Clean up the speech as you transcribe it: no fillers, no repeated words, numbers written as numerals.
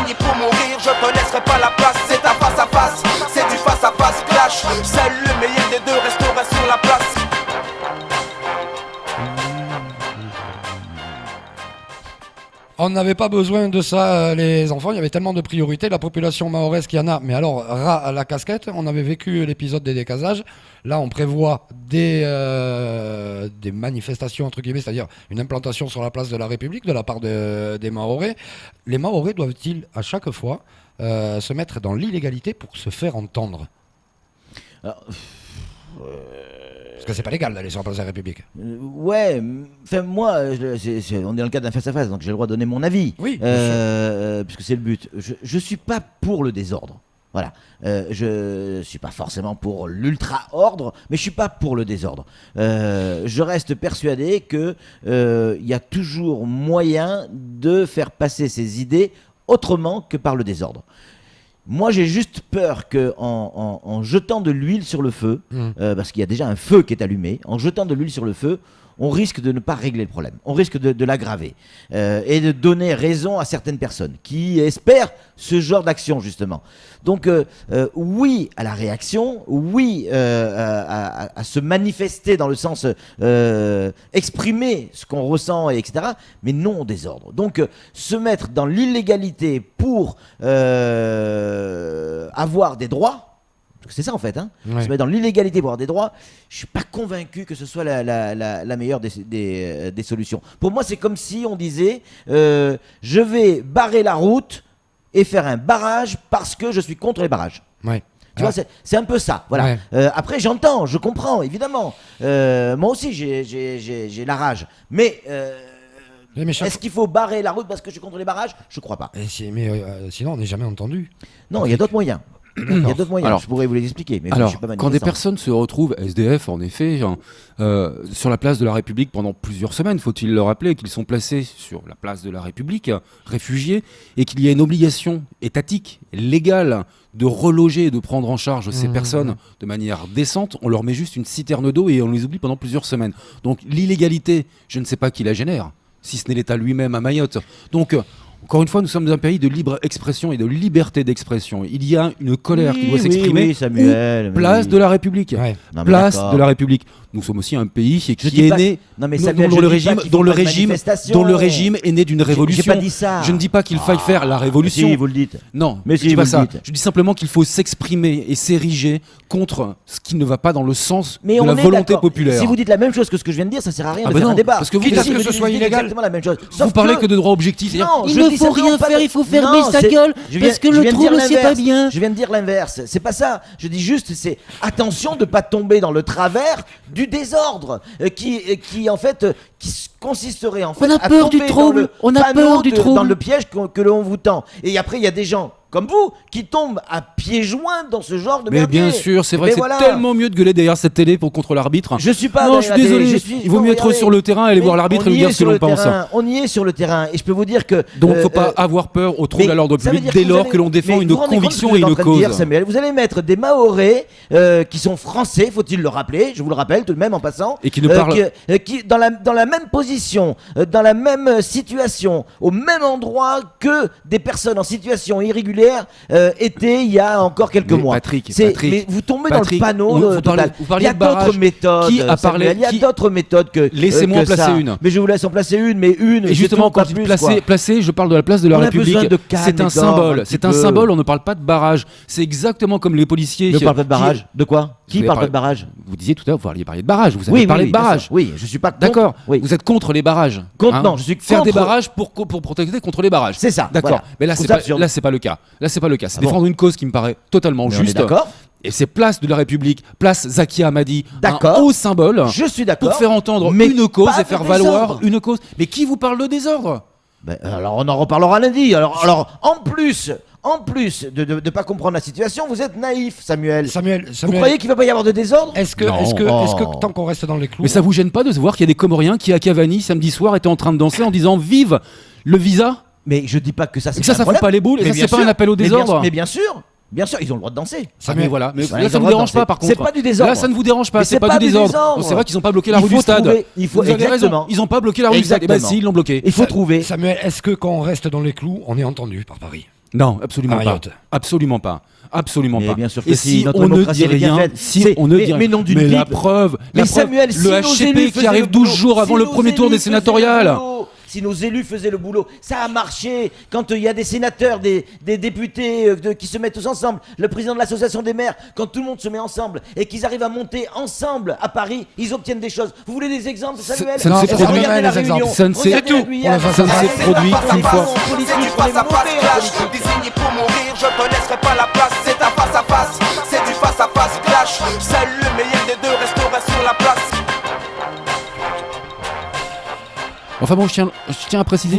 fini pour mourir, je te laisserai pas la place. C'est un face à face, c'est du face à face clash. Seul le meilleur des deux restera sur la place. On n'avait pas besoin de ça, les enfants. Il y avait tellement de priorités. La population mahoraise qu'il y en a. Mais alors, ras à la casquette, on avait vécu l'épisode des décasages. Là, on prévoit des manifestations, entre guillemets, c'est-à-dire une implantation sur la place de la République de la part des Mahorais. Les Mahorais doivent-ils, à chaque fois, se mettre dans l'illégalité pour se faire entendre ? Alors, Parce que c'est pas légal d'aller sur la place de la République. ouais, enfin moi, on est dans le cadre d'un face-à-face, donc j'ai le droit de donner mon avis. Oui, puisque c'est le but. Je suis pas pour le désordre. Voilà. Je suis pas forcément pour l'ultra-ordre, mais je suis pas pour le désordre. Je reste persuadé que y a toujours moyen de faire passer ses idées autrement que par le désordre. Moi, j'ai juste peur qu'en jetant de l'huile sur le feu, parce qu'il y a déjà un feu qui est allumé, en jetant de l'huile sur le feu, on risque de ne pas régler le problème. On risque de l'aggraver et de donner raison à certaines personnes qui espèrent ce genre d'action, justement. Donc, oui à la réaction, oui à se manifester dans le sens exprimer ce qu'on ressent, etc., mais non au désordre. Donc, se mettre dans l'illégalité pour avoir des droits, c'est ça en fait, hein. Ouais. Se mettre dans l'illégalité pour avoir des droits, je suis pas convaincu que ce soit la meilleure des solutions. Pour moi, c'est comme si on disait je vais barrer la route et faire un barrage parce que je suis contre les barrages. Ouais. Tu vois, c'est un peu ça. Voilà. Ouais. Après, j'entends, je comprends, évidemment. Moi aussi, j'ai la rage. Mais est-ce qu'il faut barrer la route parce que je suis contre les barrages ? Je crois pas. Sinon, on n'est jamais entendu. Non, il y a d'autres moyens. Il y a d'autres moyens, Alors, je pourrais vous les expliquer. Mais alors, je suis pas quand des manifestant. personnes se retrouvent SDF, en effet, sur la place de la République pendant plusieurs semaines, faut-il le rappeler, qu'ils sont placés sur la place de la République, réfugiés, et qu'il y a une obligation étatique, légale, de reloger et de prendre en charge ces personnes de manière décente, on leur met juste une citerne d'eau et on les oublie pendant plusieurs semaines. Donc l'illégalité, je ne sais pas qui la génère, si ce n'est l'État lui-même à Mayotte. Donc, encore une fois, nous sommes dans un pays de libre expression et de liberté d'expression. Il y a une colère qui doit s'exprimer. Oui, Samuel, Place de la République. Ouais. Non, mais Place d'accord. de la République. Nous sommes aussi un pays qui Je dis est pas- né, Non, mais dont- Samuel, dont je le dis régime, pas qu'il dont faut le pas de régime, manifestation. dont le régime est né d'une révolution. J'ai pas dit ça. Je ne dis pas qu'il faille faire la révolution. Si, vous le dites. Non, Mais je si, dis vous pas le ça. dites. Je dis simplement qu'il faut s'exprimer et s'ériger contre ce qui ne va pas dans le sens Mais de on la est volonté d'accord. populaire. Si vous dites la même chose que ce que je viens de dire, ça sert à rien Ah de bah faire non, un débat. parce que vous Quitte dites à que ce soit illégal, exactement la même chose. Vous parlez que de droit objectif. c'est-à-dire- Non, Il je ne dis faut simplement rien pas faire, de- il faut fermer Non, sa c'est- gueule, je viens- parce que je le viens de dire trouble, c'est pas l'inverse. bien. Je viens de dire l'inverse. C'est pas ça. Je dis juste, c'est attention de pas tomber dans le travers du désordre qui en fait consisterait en fait On a à peur du tomber trouble, dans le on a panneau peur du trouble. dans le piège que l'on vous tend. Et après, il y a des gens comme vous qui tombent à pieds joints dans ce genre de Mais merdier. bien sûr, c'est vrai Mais que c'est voilà. tellement mieux de gueuler derrière cette télé contre l'arbitre. Je suis pas Non, je suis désolé. Il vaut mieux être regardez. sur le terrain et aller Mais voir l'arbitre et on lui y dire est ce que sur l'on le pense. terrain, on y est sur le terrain et je peux vous dire que Donc, faut pas avoir peur au trouble mais à l'ordre ça veut public dire dès que vous lors allez- que l'on défend mais une vous vous rendez compte conviction ce que et vous êtes une en train de dire, cause. Samuel, vous allez mettre des Mahorais qui sont français, faut-il le rappeler, je vous le rappelle tout de même en passant, Et qui ne parlent- qui dans la même position, dans la même situation, au même endroit que des personnes en situation irrégulière étaient il y a encore quelques Mais mois. Patrick, Mais vous tombez dans le Patrick, panneau vous total. Il parliez y a de barrage. d'autres méthodes. Qui a parlé- Samuel, il y a qui- d'autres méthodes que Laissez-moi en que placer ça. une. Mais je vous laisse en placer une, mais une. Et c'est justement, tout, pas quand plus, placé, quoi. placé, je parle de la place de la On a République. besoin de calme C'est un et d'ordre, un symbole. petit C'est un peu. symbole. On ne parle pas de barrage. C'est exactement comme les policiers. Ne parle pas de qui- barrage. De quoi Vous Qui avez parle pas parlé- de barrage Vous disiez tout à l'heure, vous alliez parler de barrage. Vous avez parlé de bien barrage. sûr. Oui, je suis pas contre. D'accord. Oui. Vous êtes contre les barrages. Contre, non, je suis Faire contre- des barrages pour protéger contre les barrages. C'est ça, D'accord. voilà. Mais là, Je trouve c'est ça pas, absurde. là, c'est pas le cas. Là, c'est pas le cas. C'est Ah bon défendre une cause qui me paraît totalement Mais on est juste. d'accord. Et c'est place de la République, place Zakia Hamadi, D'accord. un haut symbole Je suis d'accord. pour faire entendre mais une cause pas et faire de valoir désordre. une cause. Mais qui vous parle de désordre? Ben, alors on en reparlera lundi. Alors en plus de pas comprendre la situation, vous êtes naïf, Samuel. Samuel, Vous croyez qu'il va pas y avoir de désordre est-ce que, Non. est-ce que, est-ce Oh. que tant qu'on reste dans les clous, Mais ça vous gêne pas de voir qu'il y a des Comoriens qui à Cavani samedi soir étaient en train de danser en disant vive le visa? Mais je dis pas que ça c'est Et ça un fout problème. pas les boules, et Mais ça, bien c'est pas sûr. un appel au Mais bien désordre. sûr- Mais bien sûr. Bien sûr, ils ont le droit de danser. Mais voilà, mais Voilà, là ils ça ont ne le vous droit dérange de pas danser. par C'est contre. pas du désordre. Là ça ne vous dérange pas, Mais c'est c'est pas pas du du désordre. désordre. Donc c'est vrai qu'ils n'ont pas bloqué la Il rue faut du stade. trouver- il faut- Vous avez raison, exactement. ils n'ont pas bloqué la rue du stade. Eh ben Exactement. si, ils l'ont bloqué. Il faut trouver. Samuel, est-ce que quand on reste dans les clous, on est entendu par Paris? Non, absolument à pas. Mayotte. Absolument pas. Absolument Mais pas. bien sûr que Et si, si notre on ne démocratie, dit elle est bien rien, faite. si C'est- on ne dit mais non d'une mais la pipe. preuve, Mais la Samuel, preuve, si le nos HCP élus qui faisaient arrive le 12 boulot, jours avant si le nos premier tour élus des faisaient sénatoriales. le boulot, si nos élus faisaient le boulot, ça a marché. Quand il y a des sénateurs, des députés qui se mettent tous ensemble, le président de l'association des maires, quand tout le monde se met ensemble et qu'ils arrivent à monter ensemble à Paris, ils obtiennent des choses. Vous voulez des exemples, Samuel? ça ne s'est Est-ce que produit- regardez la les exemples. Réunion, Ça ne s'est- regardez la C'est tout. Guyane, Pour le Ça ne s'est regardez produit la qu'une France, fois. en politique, C'est du on est face à face monté en clash, politique. désigné pour mourir, je te laisserai pas la place. C'est un face à face, c'est du face à face clash. Seul le meilleur des deux restera sur la place. Enfin bon, je tiens à préciser